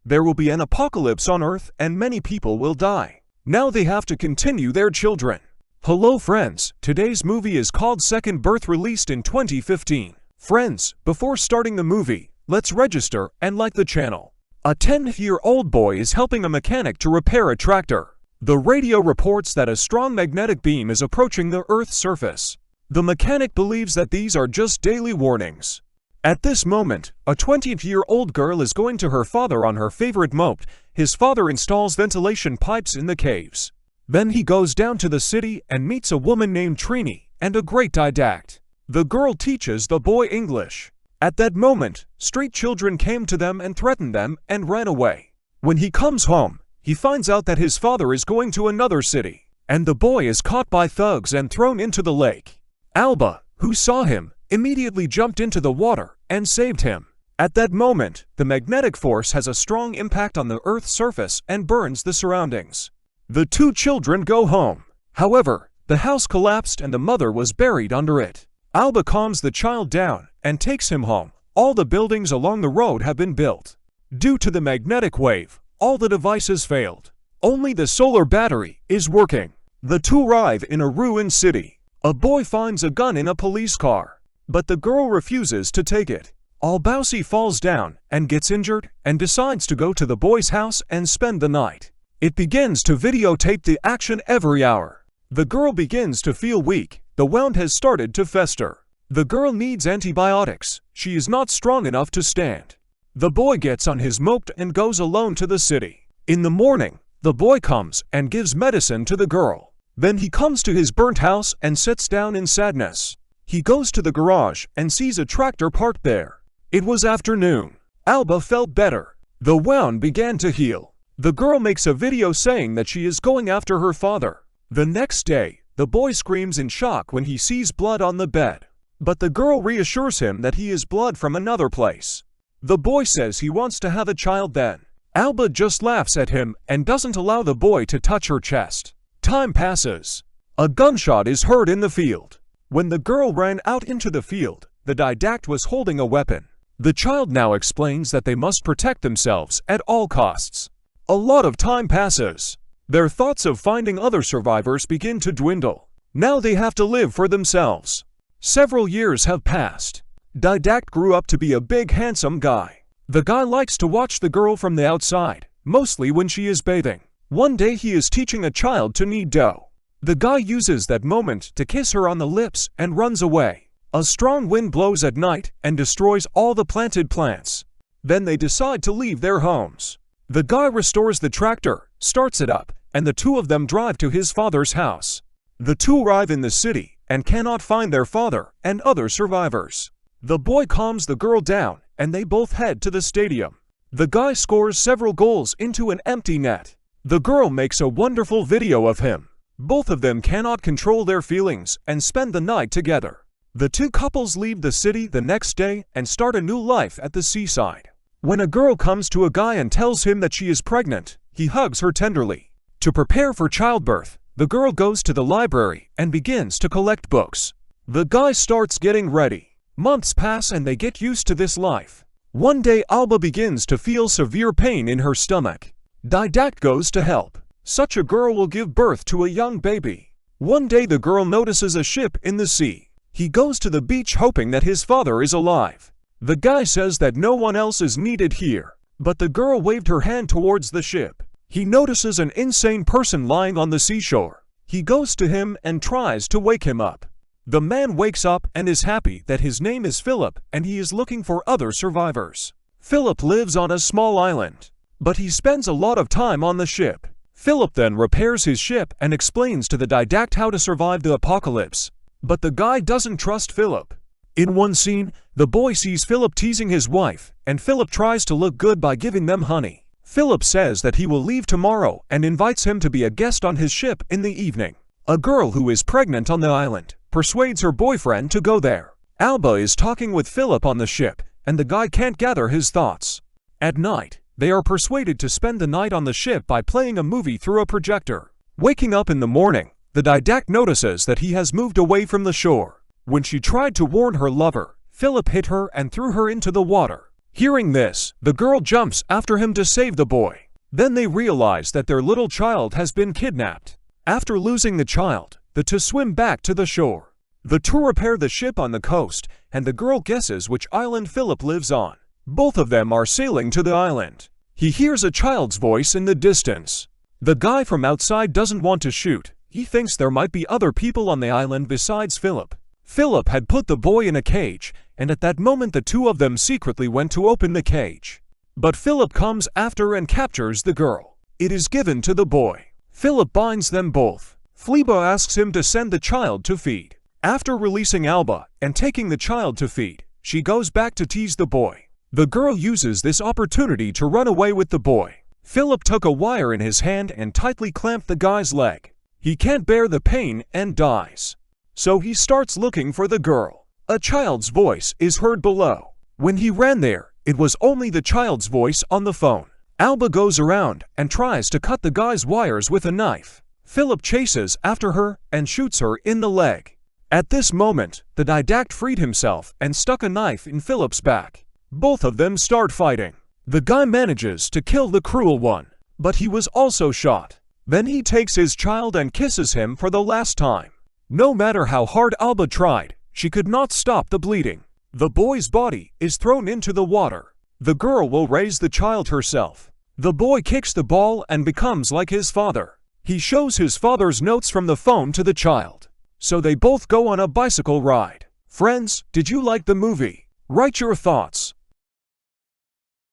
There will be an apocalypse on Earth and many people will die. Now they have to continue their children. Hello friends, today's movie is called Second Birth, released in 2015. Friends, before starting the movie, let's register and like the channel. A 10-year-old boy is helping a mechanic to repair a tractor. The radio reports that a strong magnetic beam is approaching the Earth's surface. The mechanic believes that these are just daily warnings. At this moment, a 20-year-old girl is going to her father on her favorite moped. His father installs ventilation pipes in the caves. Then he goes down to the city and meets a woman named Trini and a great didact. The girl teaches the boy English. At that moment, street children came to them and threatened them and ran away. When he comes home, he finds out that his father is going to another city, and the boy is caught by thugs and thrown into the lake. Alba, who saw him, immediately jumped into the water and saved him. At that moment, the magnetic force has a strong impact on the Earth's surface and burns the surroundings. The two children go home. However, the house collapsed and the mother was buried under it. Alba calms the child down and takes him home. All the buildings along the road have been built. Due to the magnetic wave, all the devices failed. Only the solar battery is working. The two arrive in a ruined city. A boy finds a gun in a police car, but the girl refuses to take it. Albausi falls down and gets injured and decides to go to the boy's house and spend the night. It begins to videotape the action every hour. The girl begins to feel weak. The wound has started to fester. The girl needs antibiotics. She is not strong enough to stand. The boy gets on his moped and goes alone to the city. In the morning, the boy comes and gives medicine to the girl. Then he comes to his burnt house and sits down in sadness. He goes to the garage and sees a tractor parked there. It was afternoon. Alba felt better. The wound began to heal. The girl makes a video saying that she is going after her father. The next day, the boy screams in shock when he sees blood on the bed. But the girl reassures him that he is blood from another place. The boy says he wants to have a child then. Alba just laughs at him and doesn't allow the boy to touch her chest. Time passes. A gunshot is heard in the field. When the girl ran out into the field, the didact was holding a weapon. The child now explains that they must protect themselves at all costs. A lot of time passes. Their thoughts of finding other survivors begin to dwindle. Now they have to live for themselves. Several years have passed. Didact grew up to be a big handsome guy. The guy likes to watch the girl from the outside, mostly when she is bathing. One day he is teaching a child to knead dough. The guy uses that moment to kiss her on the lips and runs away. A strong wind blows at night and destroys all the planted plants. Then they decide to leave their homes. The guy restores the tractor, starts it up, and the two of them drive to his father's house. The two arrive in the city and cannot find their father and other survivors. The boy calms the girl down and they both head to the stadium. The guy scores several goals into an empty net. The girl makes a wonderful video of him. Both of them cannot control their feelings and spend the night together. The two couples leave the city the next day and start a new life at the seaside. When a girl comes to a guy and tells him that she is pregnant, he hugs her tenderly. To prepare for childbirth, the girl goes to the library and begins to collect books. The guy starts getting ready. Months pass and they get used to this life. One day Alba begins to feel severe pain in her stomach. Didact goes to help. Such a girl will give birth to a young baby. One day the girl notices a ship in the sea. He goes to the beach hoping that his father is alive. The guy says that no one else is needed here, but the girl waved her hand towards the ship. He notices an insane person lying on the seashore. He goes to him and tries to wake him up. The man wakes up and is happy that his name is Philip and he is looking for other survivors. Philip lives on a small island, but he spends a lot of time on the ship. Philip then repairs his ship and explains to the didact how to survive the apocalypse. But the guy doesn't trust Philip. In one scene, the boy sees Philip teasing his wife, and Philip tries to look good by giving them honey. Philip says that he will leave tomorrow and invites him to be a guest on his ship in the evening. A girl who is pregnant on the island persuades her boyfriend to go there. Alba is talking with Philip on the ship, and the guy can't gather his thoughts. At night, they are persuaded to spend the night on the ship by playing a movie through a projector. Waking up in the morning, the didact notices that he has moved away from the shore. When she tried to warn her lover, Philip hit her and threw her into the water. Hearing this, the girl jumps after him to save the boy. Then they realize that their little child has been kidnapped. After losing the child, the two swim back to the shore. The two repair the ship on the coast, and the girl guesses which island Philip lives on. Both of them are sailing to the island. He hears a child's voice in the distance. The guy from outside doesn't want to shoot. He thinks there might be other people on the island besides Philip. Philip had put the boy in a cage, and at that moment the two of them secretly went to open the cage. But Philip comes after and captures the girl. It is given to the boy. Philip binds them both. Fleba asks him to send the child to feed. After releasing Alba and taking the child to feed, she goes back to tease the boy. The girl uses this opportunity to run away with the boy. Philip took a wire in his hand and tightly clamped the guy's leg. He can't bear the pain and dies. So he starts looking for the girl. A child's voice is heard below. When he ran there, it was only the child's voice on the phone. Alba goes around and tries to cut the guy's wires with a knife. Philip chases after her and shoots her in the leg. At this moment, the didact freed himself and stuck a knife in Philip's back. Both of them start fighting. The guy manages to kill the cruel one, but he was also shot. Then he takes his child and kisses him for the last time. No matter how hard Alba tried, she could not stop the bleeding. The boy's body is thrown into the water. The girl will raise the child herself. The boy kicks the ball and becomes like his father. He shows his father's notes from the phone to the child. So they both go on a bicycle ride. Friends, did you like the movie? Write your thoughts.